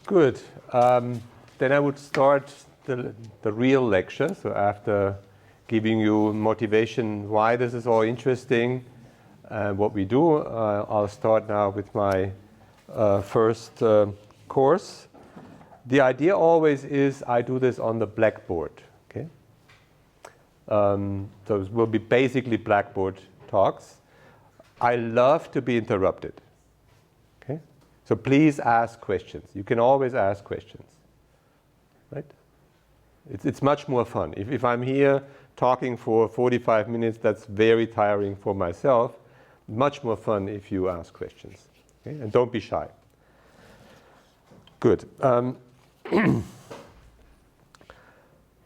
Good. Then I would start the real lecture. So after giving you motivation why this is all interesting and what we do, I'll start now with my first course. The idea always is I do this on the blackboard. Okay. So it will be basically blackboard talks. I love to be interrupted. Okay. So please ask questions. You can always ask questions. Right? It's much more fun. If I'm here talking for 45 minutes, that's very tiring for myself. Much more fun if you ask questions. Okay? And don't be shy. Good.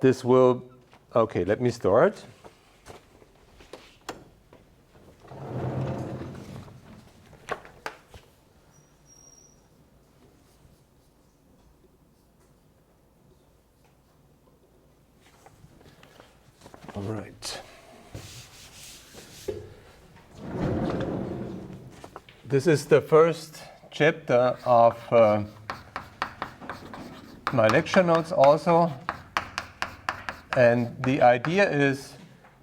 This will, okay, let me start. All right. This is the first chapter of my lecture notes also. And the idea is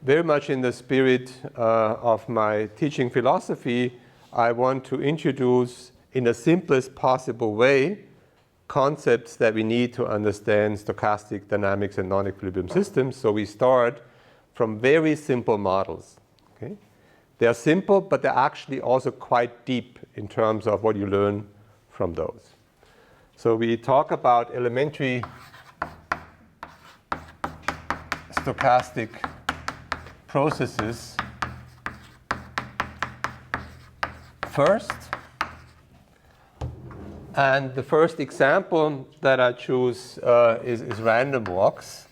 very much in the spirit of my teaching philosophy. I want to introduce in the simplest possible way concepts that we need to understand stochastic dynamics and non-equilibrium systems. So we start from very simple models. Okay? They are simple, but they're actually also quite deep in terms of what you learn from those. So we talk about elementary stochastic processes first. And the first example that I choose is random walks.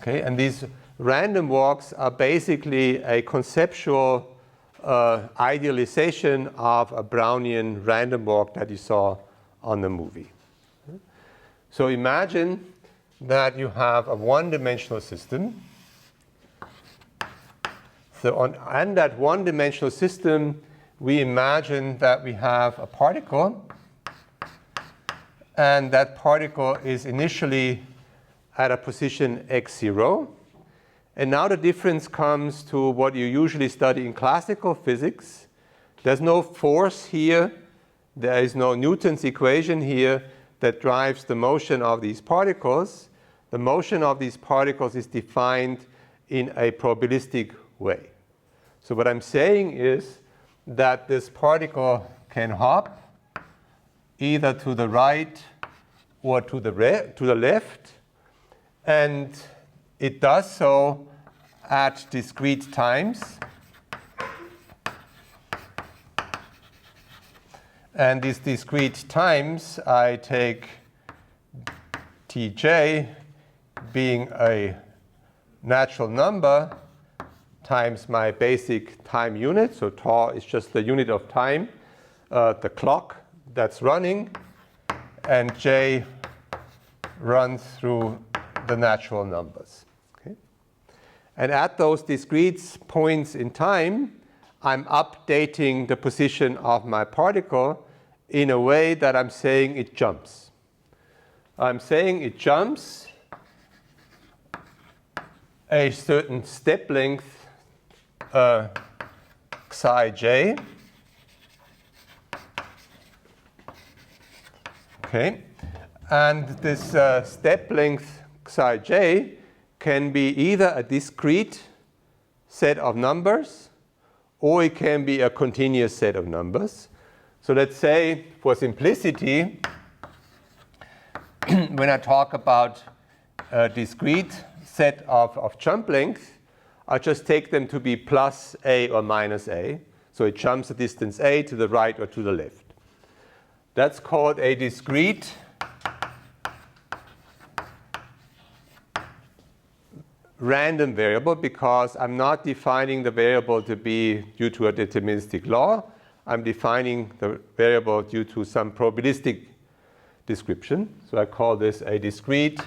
Okay, and these random walks are basically a conceptual idealization of a Brownian random walk that you saw on the movie. So imagine that you have a one-dimensional system. So on that one-dimensional system, we imagine that we have a particle, and that particle is initially at a position x0. And now the difference comes to what you usually study in classical physics. There's no force here. There is no Newton's equation here that drives the motion of these particles. The motion of these particles is defined in a probabilistic way. So what I'm saying is that this particle can hop either to the right or to the left. And it does so at discrete times. And these discrete times, I take Tj being a natural number times my basic time unit. So tau is just the unit of time, the clock that's running. And j runs through the natural numbers. Okay? And at those discrete points in time, I'm updating the position of my particle in a way that I'm saying it jumps. I'm saying it jumps a certain step length psi j. Okay. And this step length psi j can be either a discrete set of numbers or it can be a continuous set of numbers. So let's say, for simplicity, when I talk about a discrete set of jump length, I just take them to be plus a or minus a. So it jumps a distance a to the right or to the left. That's called a discrete random variable because I'm not defining the variable to be due to a deterministic law. I'm defining the variable due to some probabilistic description. So I call this a discrete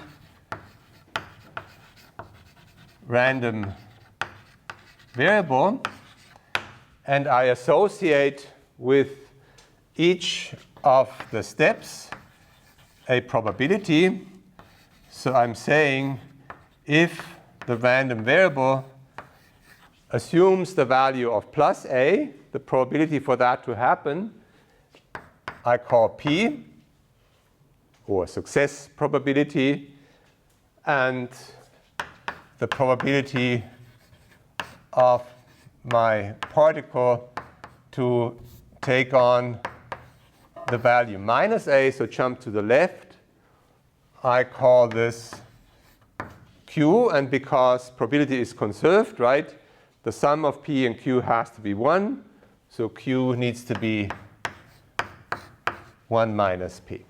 random variable. and I associate with each of the steps a probability. So I'm saying if the random variable assumes the value of plus a, the probability for that to happen I call P, or success probability, and the probability of my particle to take on the value minus a, so jump to the left, I call this Q, and because probability is conserved, right, the sum of P and Q has to be 1, so Q needs to be 1 minus P.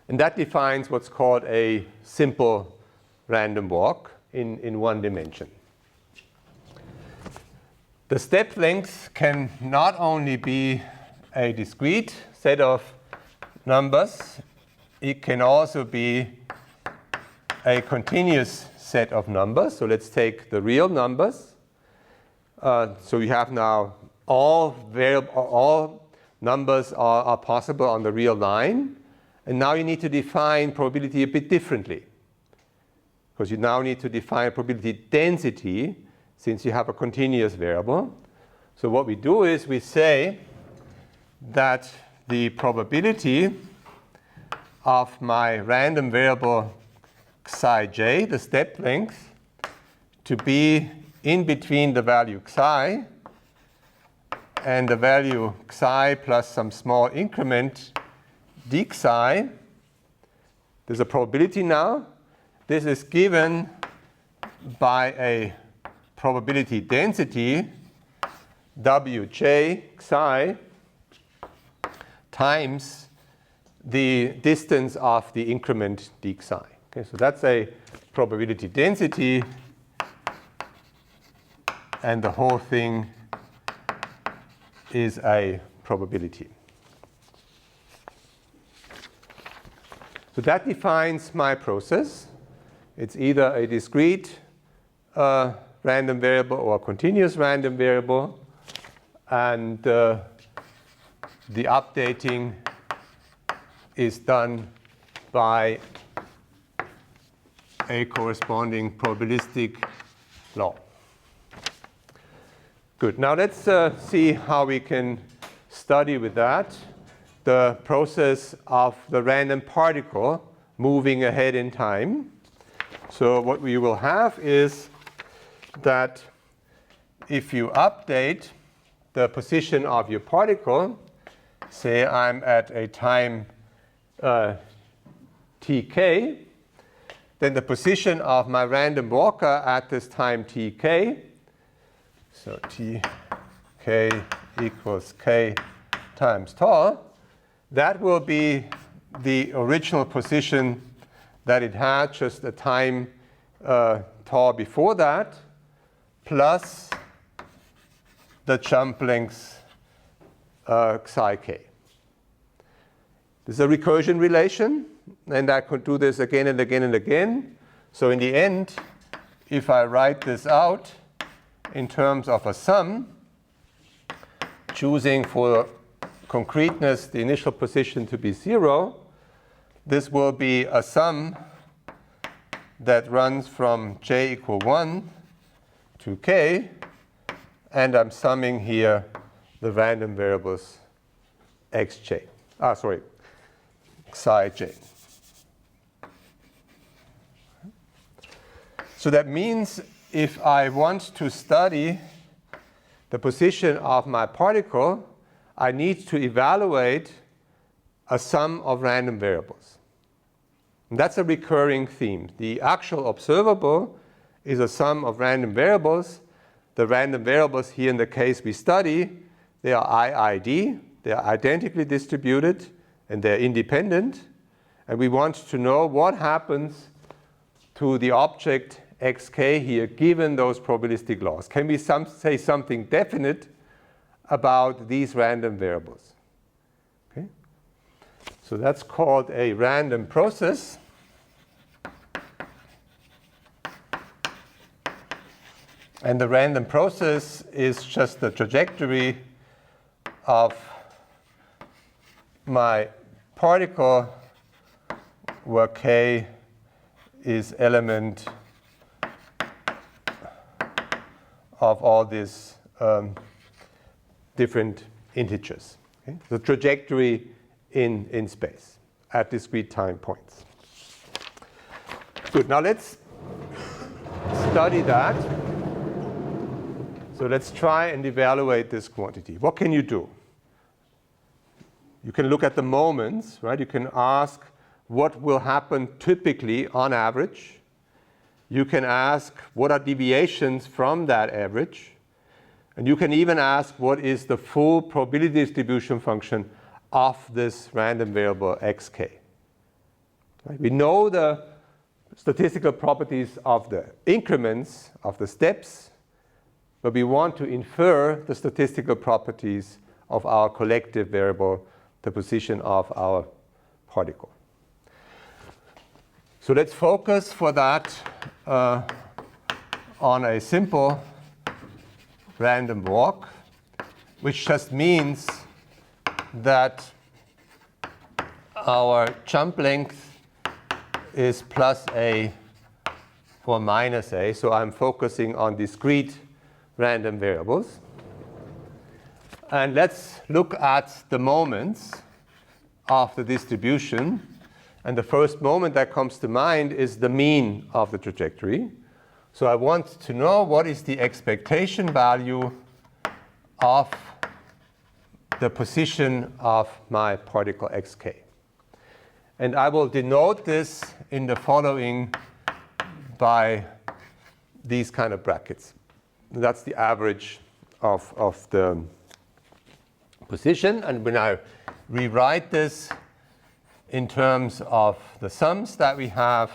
And that defines what's called a simple random walk in one dimension. The step length can not only be a discrete set of numbers, it can also be a continuous set of numbers. So let's take the real numbers. So you have now all numbers are possible on the real line. And now you need to define probability a bit differently, because you now need to define probability density since you have a continuous variable. So what we do is we say that the probability of my random variable psi j, the step length, to be in between the value psi and the value psi plus some small increment d psi. There's a probability now. This is given by a probability density wj psi times the distance of the increment d psi. Okay, so that's a probability density, and the whole thing is a probability. So that defines my process. It's either a discrete random variable or a continuous random variable, and the updating is done by a corresponding probabilistic law. Good. Now let's see how we can study with that the process of the random particle moving ahead in time. So what we will have is that if you update the position of your particle, say I'm at a time tk, then the position of my random walker at this time tk, so tk equals k times tau, that will be the original position that it had just a time tau before that, plus the jump length psi k. This is a recursion relation, and I could do this again and again and again. So in the end, if I write this out in terms of a sum, choosing for concreteness the initial position to be 0, this will be a sum that runs from j equal 1 to k, and I'm summing here the random variables xj. Psi j. So that means if I want to study the position of my particle, I need to evaluate a sum of random variables. And that's a recurring theme. The actual observable is a sum of random variables. The random variables here in the case we study, they are IID. They are identically distributed and they're independent. And we want to know what happens to the object xk here given those probabilistic laws. Can we say something definite about these random variables? Okay. So that's called a random process. And the random process is just the trajectory of my particle where k is element of all these different integers. Okay? The trajectory in space at discrete time points. Good. Now let's study that. So let's try and evaluate this quantity. What can you do? You can look at the moments, right? You can ask what will happen typically on average. You can ask what are deviations from that average. And you can even ask what is the full probability distribution function of this random variable xk. Right? We know the statistical properties of the increments of the steps, but we want to infer the statistical properties of our collective variable, the position of our particle. So let's focus for that on a simple random walk, which just means that our jump length is plus a or minus a. So I'm focusing on discrete random variables. And let's look at the moments of the distribution. And the first moment that comes to mind is the mean of the trajectory. So I want to know what is the expectation value of the position of my particle xk. And I will denote this in the following by these kind of brackets. That's the average of the position. And when I rewrite this in terms of the sums that we have,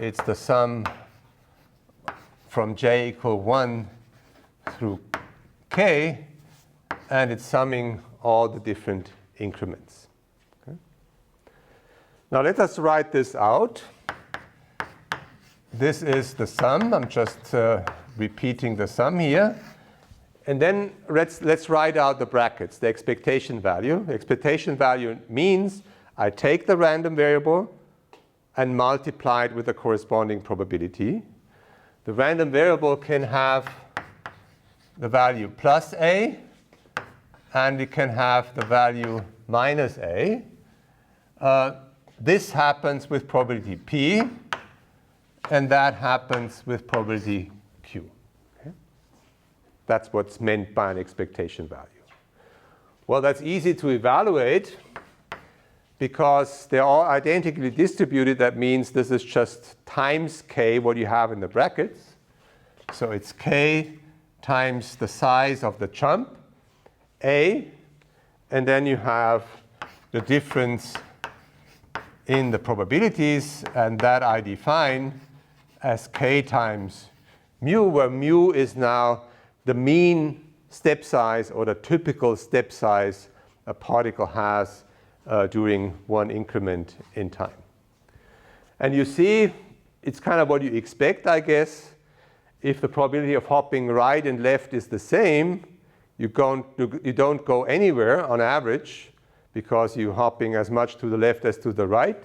it's the sum from j equal 1 through k, and it's summing all the different increments. Okay? Now let us write this out. This is the sum. I'm just repeating the sum here. And then let's write out the brackets, the expectation value. The expectation value means I take the random variable and multiply it with the corresponding probability. The random variable can have the value plus a, and it can have the value minus a. This happens with probability p, and that happens with probability q. Okay? That's what's meant by an expectation value. Well, that's easy to evaluate because they're all identically distributed. That means this is just times k, what you have in the brackets. So it's k times the size of the jump, a, and then you have the difference in the probabilities, and that I define as k times mu, where mu is now the mean step size or the typical step size a particle has during one increment in time. And you see, it's kind of what you expect, I guess. If the probability of hopping right and left is the same, you don't go anywhere on average because you're hopping as much to the left as to the right.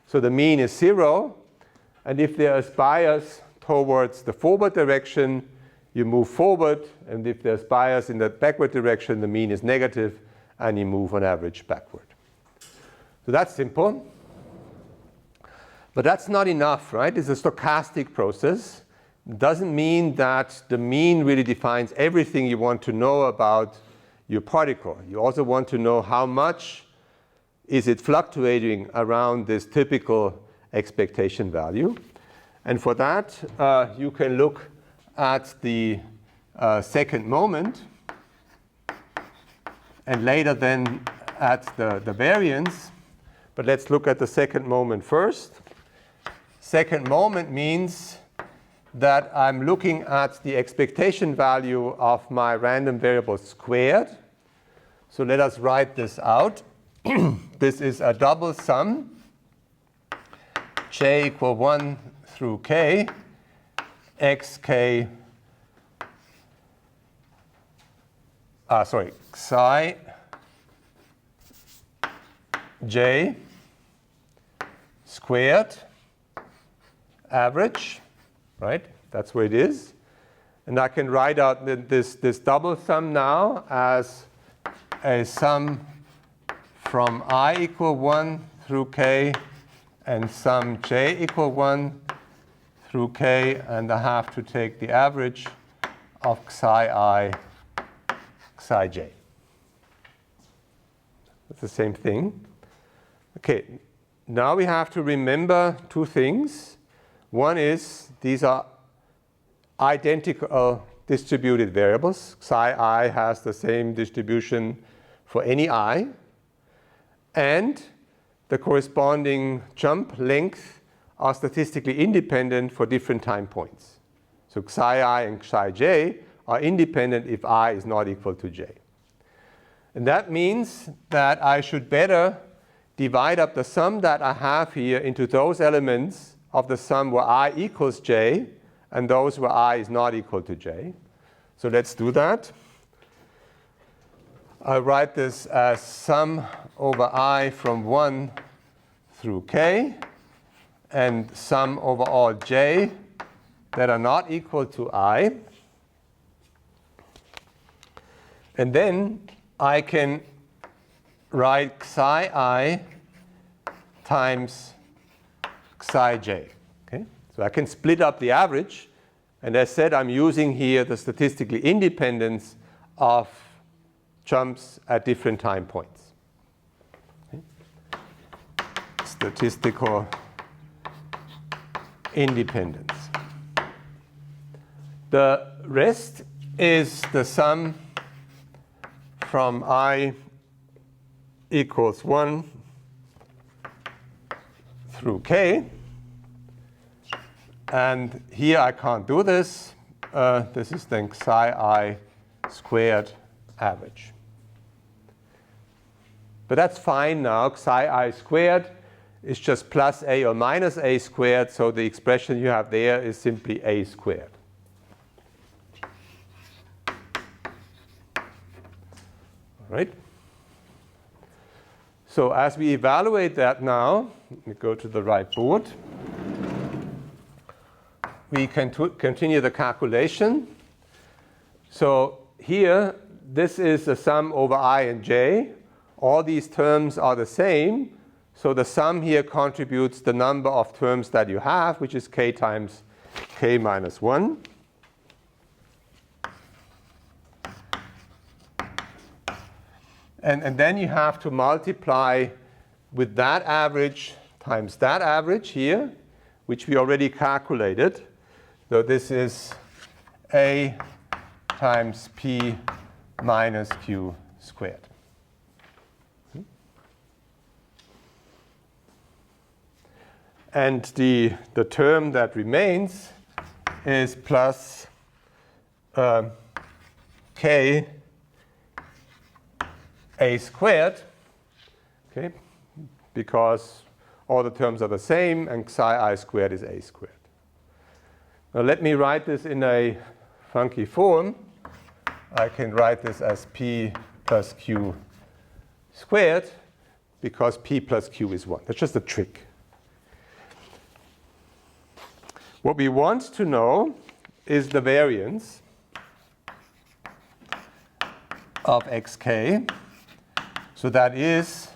So the mean is 0. And if there is bias towards the forward direction, you move forward. And if there's bias in the backward direction, the mean is negative, and you move on average backward. So that's simple. But that's not enough, right? It's a stochastic process. It doesn't mean that the mean really defines everything you want to know about your particle. You also want to know how much is it fluctuating around this typical expectation value. And for that, you can look at the second moment, and later then at the variance. But let's look at the second moment first. Second moment means that I'm looking at the expectation value of my random variable squared. So let us write this out. This is a double sum, j equal 1 through k, xk Psi j squared average, right? That's what it is. And I can write out this double sum now as a sum from I equal 1 through k and sum j equal 1 through k, and I have to take the average of psi I, psi j. It's the same thing. Okay, now we have to remember two things. One is these are identical distributed variables. Psi I has the same distribution for any I, and the corresponding jump length are statistically independent for different time points. So psi I and psi j are independent if I is not equal to j. And that means that I should better divide up the sum that I have here into those elements of the sum where I equals j and those where I is not equal to j. So let's do that. I'll write this as sum over I from 1 through k and sum over all j that are not equal to I. And then I can write psi I times psi j. Okay? So I can split up the average. And as said, I'm using here the statistically independence of jumps at different time points. Okay? Statistical independence. The rest is the sum from I equals 1 through k. And here I can't do this. This is then psi I squared average. But that's fine now. Psi I squared is just plus a or minus a squared. So the expression you have there is simply a squared. All right. So as we evaluate that now, let me go to the right board. We can continue the calculation. So here, this is the sum over I and j. All these terms are the same. So the sum here contributes the number of terms that you have, which is k times k minus 1. And then you have to multiply with that average times that average here, which we already calculated. So this is a times p minus q squared. And the term that remains is plus k a squared, okay, because all the terms are the same and psi I squared is a squared. Now let me write this in a funky form. I can write this as p plus q squared because p plus q is 1. That's just a trick. What we want to know is the variance of xk. So that is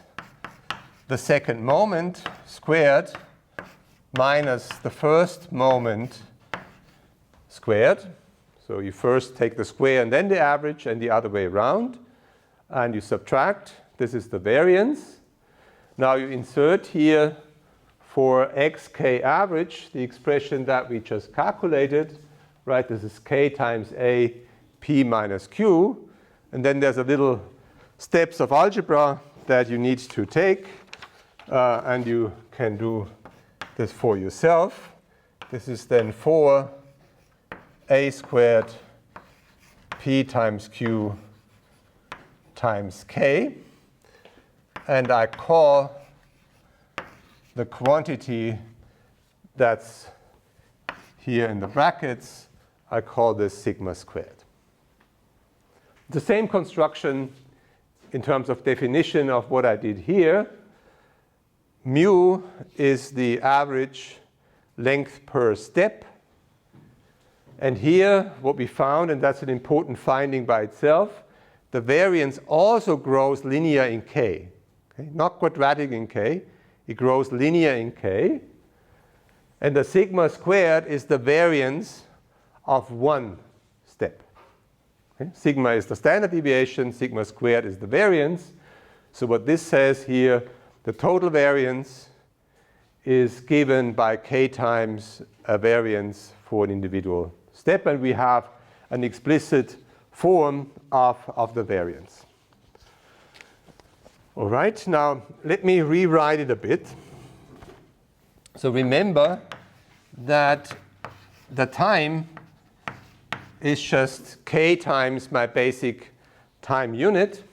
the second moment squared minus the first moment squared. So you first take the square and then the average and the other way around. And you subtract. This is the variance. Now you insert here for xk average the expression that we just calculated. Right? This is k times a p minus q. And then there's a little steps of algebra that you need to take, and you can do this for yourself. This is then 4 a squared p times q times k, and I call the quantity that's here in the brackets, I call this sigma squared. The same construction in terms of definition of what I did here. Mu is the average length per step. And here what we found, and that's an important finding by itself, the variance also grows linear in k. Okay? Not quadratic in k. It grows linear in k. And the sigma squared is the variance of one step. Okay? Sigma is the standard deviation. Sigma squared is the variance. So what this says here, the total variance is given by k times a variance for an individual step. And we have an explicit form of the variance. All right, now let me rewrite it a bit. So remember that the time is just k times my basic time unit.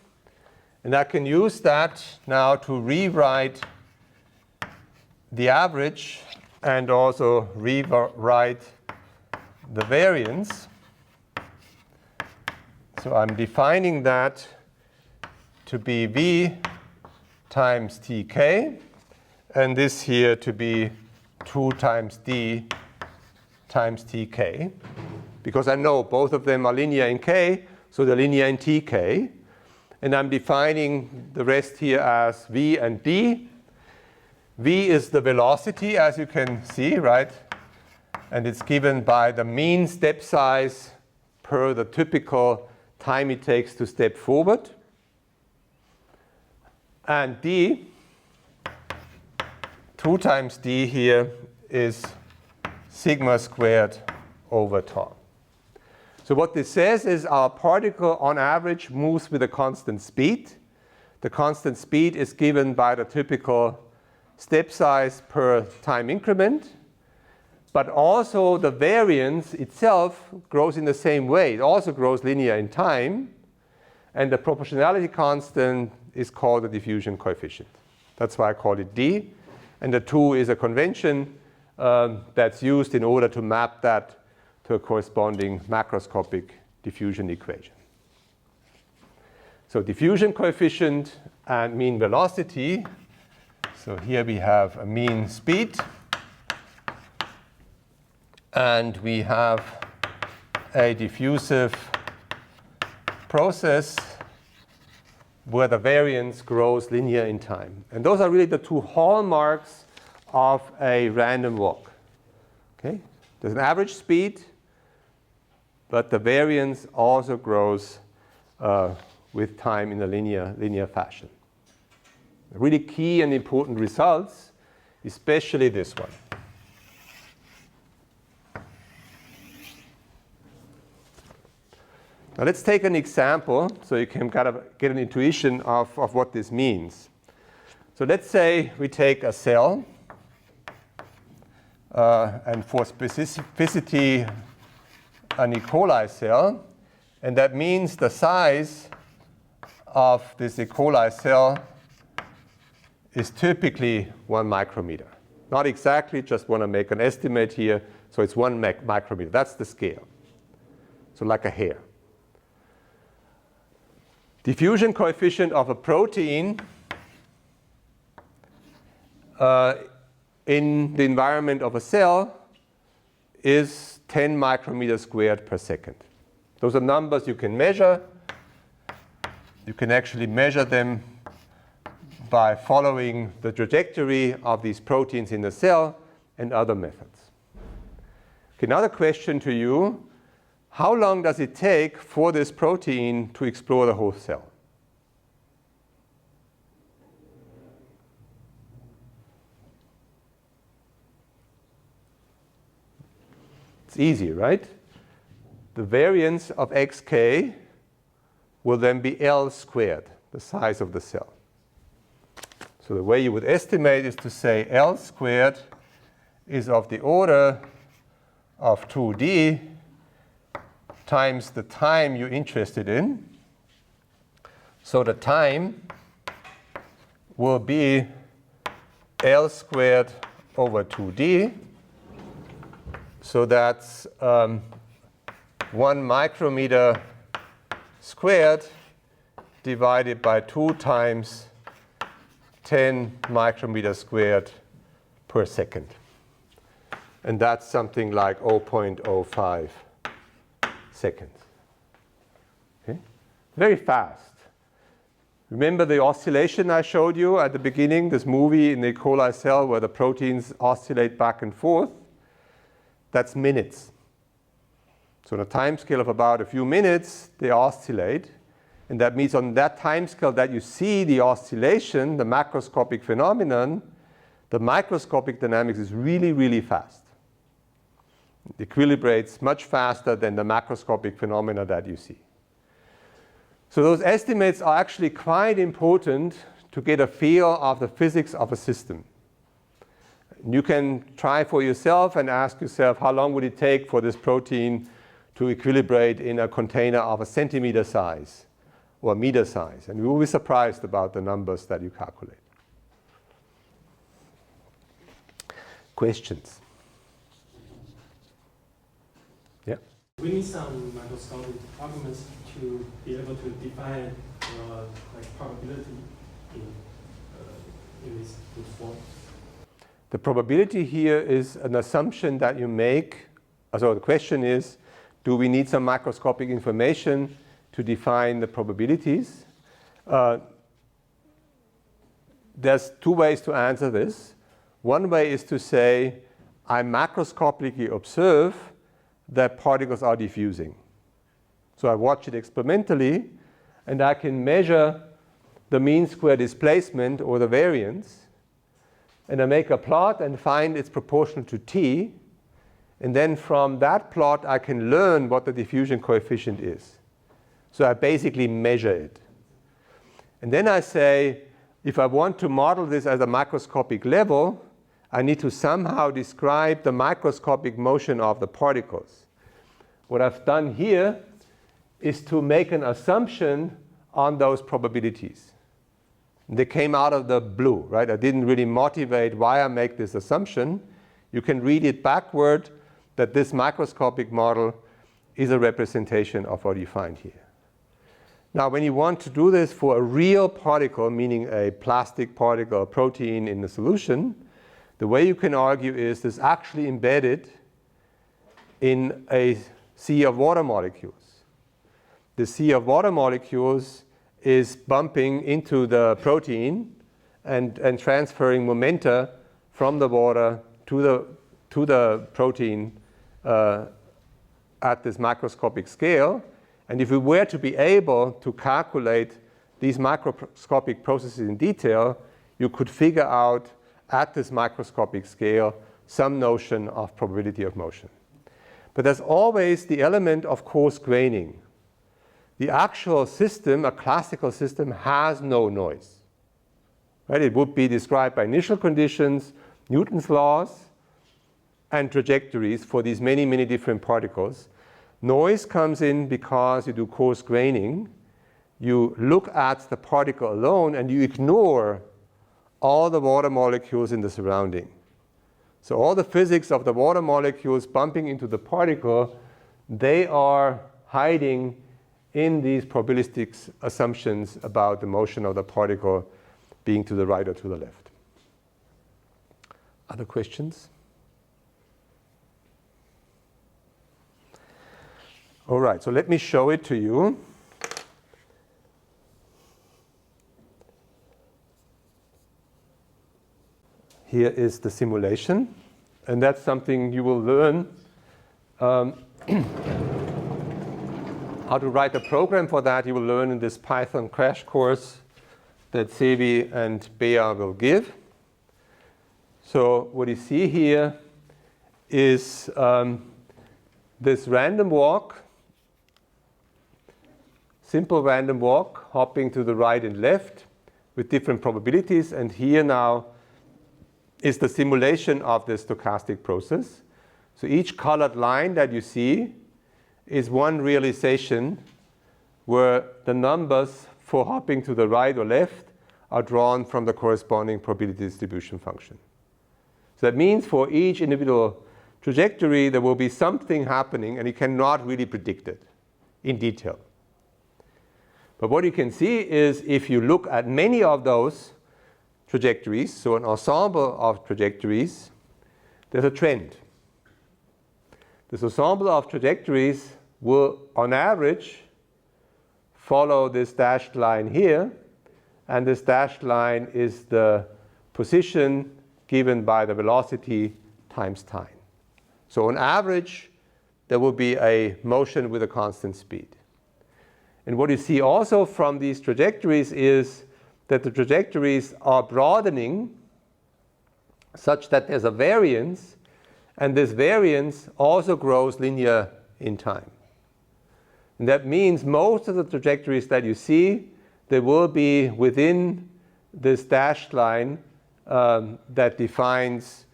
And I can use that now to rewrite the average and also rewrite the variance. So I'm defining that to be v times tk, and this here to be 2 times d times tk, because I know both of them are linear in k, so they're linear in tk. And I'm defining the rest here as v and d. V is the velocity, as you can see, right? And it's given by the mean step size per the typical time it takes to step forward. And d, 2 times d here, is sigma squared over tau. So what this says is our particle on average moves with a constant speed. The constant speed is given by the typical step size per time increment. But also the variance itself grows in the same way. It also grows linear in time. And the proportionality constant is called the diffusion coefficient. That's why I call it d. And the 2 is a convention that's used in order to map that to a corresponding macroscopic diffusion equation. So diffusion coefficient and mean velocity. So here we have a mean speed. And we have a diffusive process where the variance grows linear in time. And those are really the two hallmarks of a random walk. Okay? There's an average speed, but the variance also grows with time in a linear fashion. Really key and important results, especially this one. Now let's take an example so you can kind of get an intuition of what this means. So let's say we take a cell, and for specificity, an E. coli cell, and that means the size of this E. coli cell is typically 1 micrometer. Not exactly, just want to make an estimate here. So it's 1 micrometer. That's the scale. So like a hair. Diffusion coefficient of a protein in the environment of a cell is 10 micrometers squared per second. Those are numbers you can measure. You can actually measure them by following the trajectory of these proteins in the cell and other methods. Okay, another question to you. How long does it take for this protein to explore the whole cell? It's easy, right? The variance of xk will then be L squared, the size of the cell. So the way you would estimate is to say L squared is of the order of 2d times the time you're interested in. So the time will be L squared over 2d. So that's 1 micrometer squared divided by 2 times 10 micrometers squared per second. And that's something like 0.05 seconds. Okay? Very fast. Remember the oscillation I showed you at the beginning, this movie in the E. coli cell where the proteins oscillate back and forth? That's minutes. So on a time scale of about a few minutes, they oscillate. And that means on that time scale that you see the oscillation, the macroscopic phenomenon, the microscopic dynamics is really, really fast. It equilibrates much faster than the macroscopic phenomena that you see. So those estimates are actually quite important to get a feel of the physics of a system. You can try for yourself and ask yourself how long would it take for this protein to equilibrate in a container of a centimeter size or meter size. And you will be surprised about the numbers that you calculate. Questions? Yeah? We need some microscopic arguments to be able to define like probability in this good form. The probability here is an assumption that you make. So the question is, do we need some microscopic information to define the probabilities? There's 2 ways to answer this. One way is to say, I macroscopically observe that particles are diffusing. So I watch it experimentally, and I can measure the mean square displacement or the variance, and I make a plot and find it's proportional to t, and then from that plot I can learn what the diffusion coefficient is. So I basically measure it. And then I say, if I want to model this at a macroscopic level, I need to somehow describe the microscopic motion of the particles. What I've done here is to make an assumption on those probabilities. They came out of the blue, right? I didn't really motivate why I make this assumption. You can read it backward that this microscopic model is a representation of what you find here. Now, when you want to do this for a real particle, meaning a plastic particle, a protein in the solution, the way you can argue is this actually embedded in a sea of water molecules. The sea of water molecules is bumping into the protein and transferring momenta from the water to the protein at this macroscopic scale. And if we were to be able to calculate these microscopic processes in detail, you could figure out at this microscopic scale some notion of probability of motion. But there's always the element of coarse graining. The actual system, a classical system, has no noise. Right? It would be described by initial conditions, Newton's laws, and trajectories for these many, many different particles. Noise comes in because you do coarse graining. You look at the particle alone and you ignore all the water molecules in the surrounding. So all the physics of the water molecules bumping into the particle, they are hiding in these probabilistic assumptions about the motion of the particle being to the right or to the left. Other questions? All right, so let me show it to you. Here is the simulation, and that's something you will learn how to write a program for that. You will learn in this Python crash course that Sevi and Bea will give. So what you see here is this random walk, simple random walk, hopping to the right and left with different probabilities. And here now is the simulation of the stochastic process. So each colored line that you see is one realization where the numbers for hopping to the right or left are drawn from the corresponding probability distribution function. So that means for each individual trajectory, there will be something happening, and you cannot really predict it in detail. But what you can see is if you look at many of those trajectories, so an ensemble of trajectories, there's a trend. This ensemble of trajectories will, on average, follow this dashed line here, and this dashed line is the position given by the velocity times time. So on average, there will be a motion with a constant speed. And what you see also from these trajectories is that the trajectories are broadening such that there's a variance, and this variance also grows linear in time. And that means most of the trajectories that you see, they will be within this dashed line that defines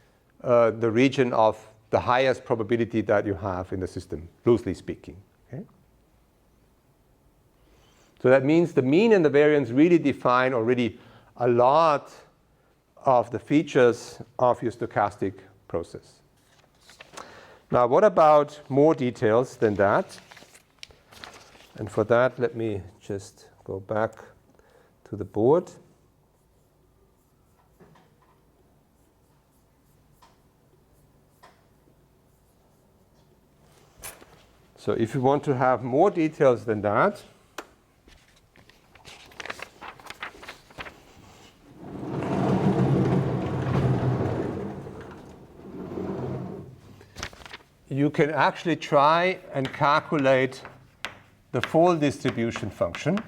the region of the highest probability that you have in the system, loosely speaking. Okay? So that means the mean and the variance really define already a lot of the features of your stochastic process. Now, what about more details than that? And for that, let me just go back to the board. So if you want to have more details than that, you can actually try and calculate the fold distribution function.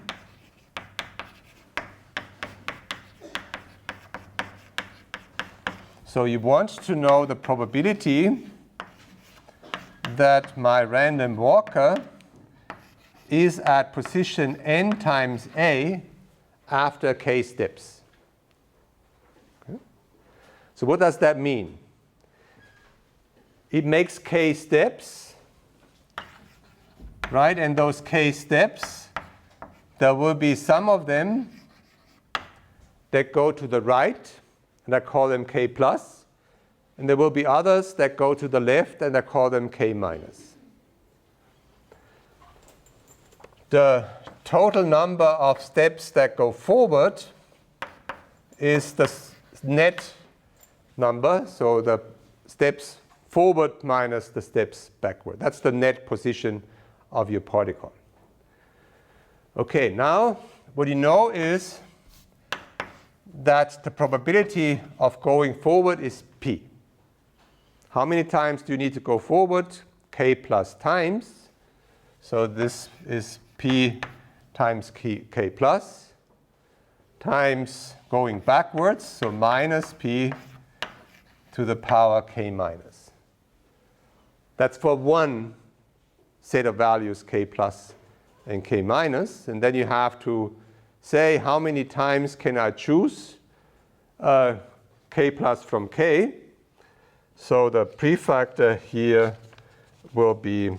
So you want to know the probability that my random walker is at position n times a after k steps. Okay. So what does that mean? It makes k steps, right? And those k steps, there will be some of them that go to the right, and I call them k plus. And there will be others that go to the left, and I call them k minus. The total number of steps that go forward is the net number, so the steps forward minus the steps backward. That's the net position of your particle. Okay, now what you know is that the probability of going forward is p. How many times do you need to go forward? K plus times. So this is p times k plus times going backwards, so minus p to the power k minus. That's for one set of values, k plus and k minus. And then you have to say how many times can I choose k plus from k. So the prefactor here will be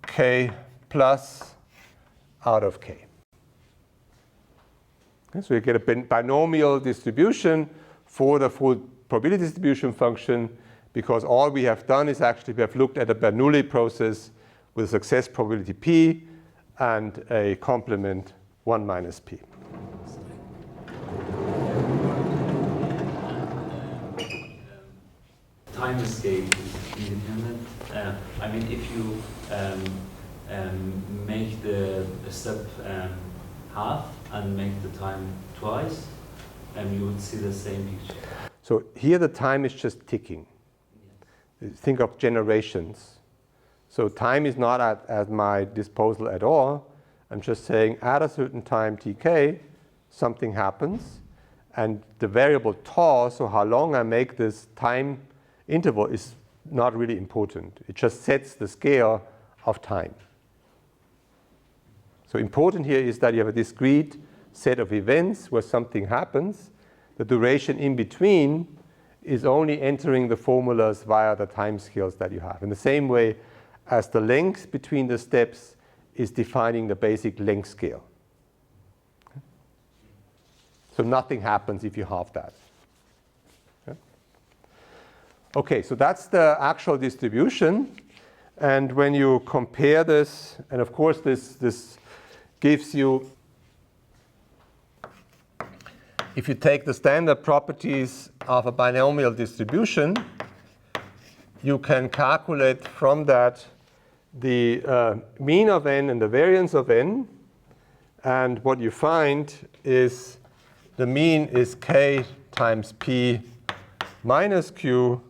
k plus out of k. Okay, so you get a binomial distribution for the full probability distribution function, because all we have done is actually we have looked at a Bernoulli process with success probability p and a complement 1 minus p. Time escape is independent. I mean, if you make the step half and make the time twice, you would see the same picture. So here the time is just ticking. Think of generations. So time is not at my disposal at all. I'm just saying at a certain time tk, something happens. And the variable tau, so how long I make this time interval, is not really important. It just sets the scale of time. So important here is that you have a discrete set of events where something happens. The duration in between is only entering the formulas via the time scales that you have. In the same way as the length between the steps is defining the basic length scale. So nothing happens if you halve that. Okay, so that's the actual distribution. And when you compare this, and of course this gives you, if you take the standard properties of a binomial distribution, you can calculate from that the mean of n and the variance of n. And what you find is the mean is k times p minus q,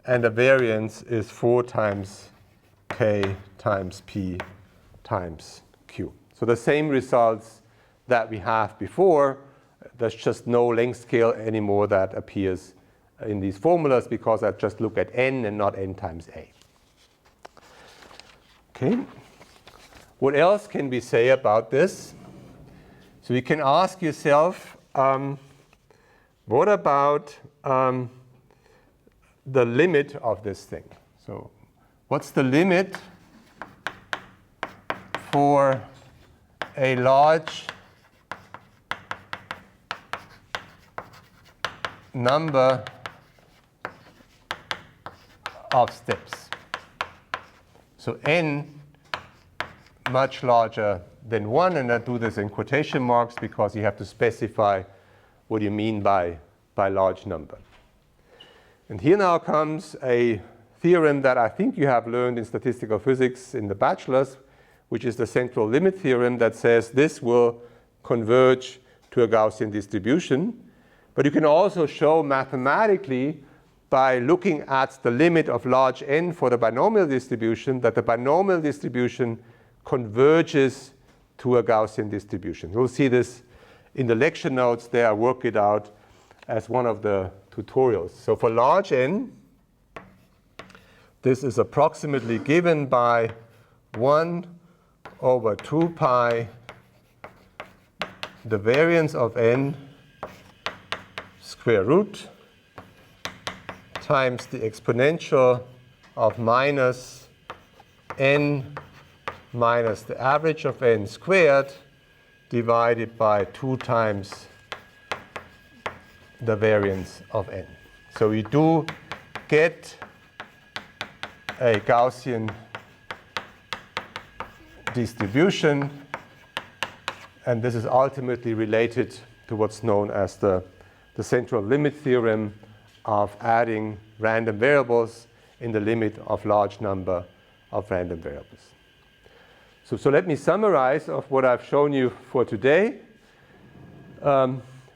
and the variance is 4 times k times p times q. So the same results that we have before. There's just no length scale anymore that appears in these formulas because I just look at n and not n times a. Okay. What else can we say about this? So you can ask yourself, what about the limit of this thing? So what's the limit for a large number of steps? So n much larger than 1, and I do this in quotation marks because you have to specify what you mean by large number. And here now comes a theorem that I think you have learned in statistical physics in the bachelor's, which is the central limit theorem that says this will converge to a Gaussian distribution. But you can also show mathematically by looking at the limit of large n for the binomial distribution that the binomial distribution converges to a Gaussian distribution. You'll see this in the lecture notes there. I work it out as one of the tutorials. So for large n, this is approximately given by 1 over 2 pi the variance of n square root times the exponential of minus n minus the average of n squared divided by 2 times the variance of n. So we do get a Gaussian distribution, and this is ultimately related to what's known as the central limit theorem of adding random variables in the limit of large number of random variables. So let me summarize of what I've shown you for today.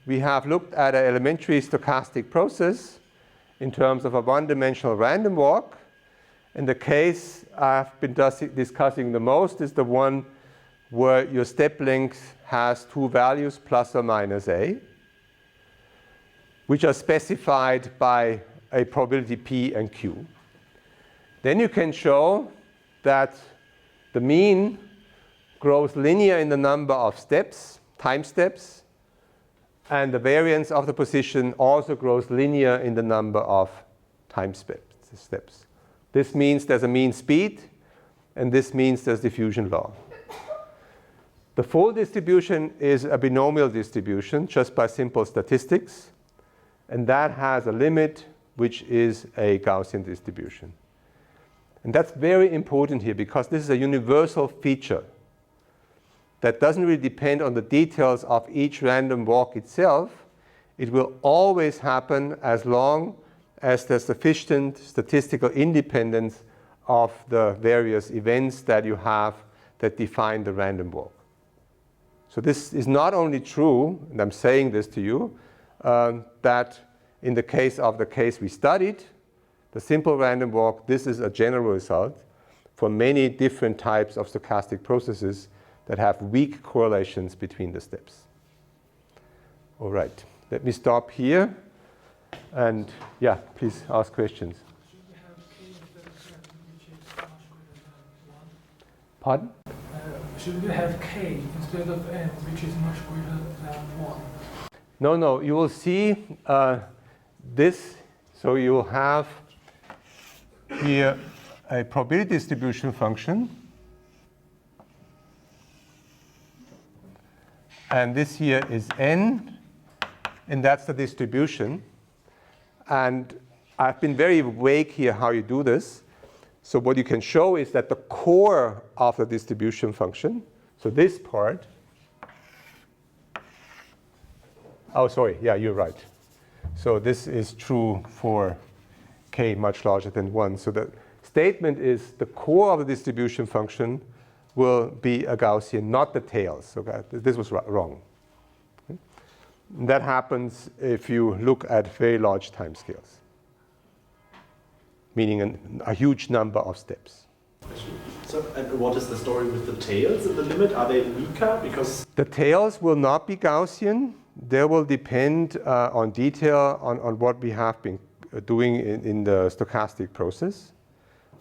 We have looked at an elementary stochastic process in terms of a one-dimensional random walk. And the case I've been discussing the most is the one where your step length has 2 values, plus or minus a, which are specified by a probability p and q. Then you can show that the mean grows linear in the number of steps, time steps, and the variance of the position also grows linear in the number of time steps. This means there's a mean speed, and this means there's diffusion law. The full distribution is a binomial distribution just by simple statistics, and that has a limit which is a Gaussian distribution. And that's very important here because this is a universal feature that doesn't really depend on the details of each random walk itself. It will always happen as long as there's sufficient statistical independence of the various events that you have that define the random walk. So this is not only true, and I'm saying this to you, that in the case of the case we studied, the simple random walk, this is a general result for many different types of stochastic processes that have weak correlations between the steps. All right, let me stop here. And yeah, please ask questions. Should we have k instead of n, which is much greater than 1? Pardon? Should we have k instead of n, which is much greater than 1? No, you will see this. So you will have here a probability distribution function. And this here is n, and that's the distribution. And I've been very vague here how you do this, So what you can show is that the core of the distribution function, so this part, oh, sorry, yeah, you're right. So this is true for k much larger than 1. So the statement is the core of the distribution function will be a Gaussian, not the tails. Okay? This was wrong. Okay? That happens if you look at very large timescales, meaning a huge number of steps. So, and what is the story with the tails in the limit? Are they weaker? Because the tails will not be Gaussian. They will depend on detail on what we have been doing in the stochastic process.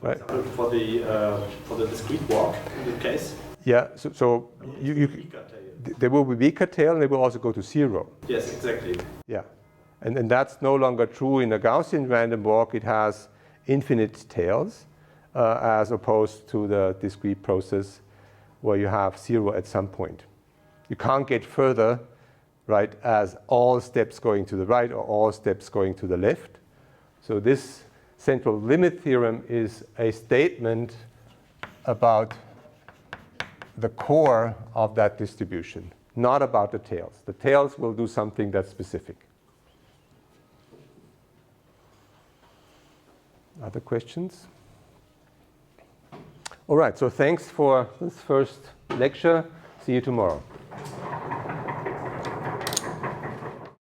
for example, for the discrete walk in this case. Yeah, so Weaker tail. there will be weaker tail and they will also go to 0. Yes, exactly. Yeah, and that's no longer true in a Gaussian random walk. It has infinite tails as opposed to the discrete process where you have 0 at some point. You can't get further, right, as all steps going to the right or all steps going to the left. So this central limit theorem is a statement about the core of that distribution, not about the tails. The tails will do something that's specific. Other questions? All right, so thanks for this first lecture. See you tomorrow.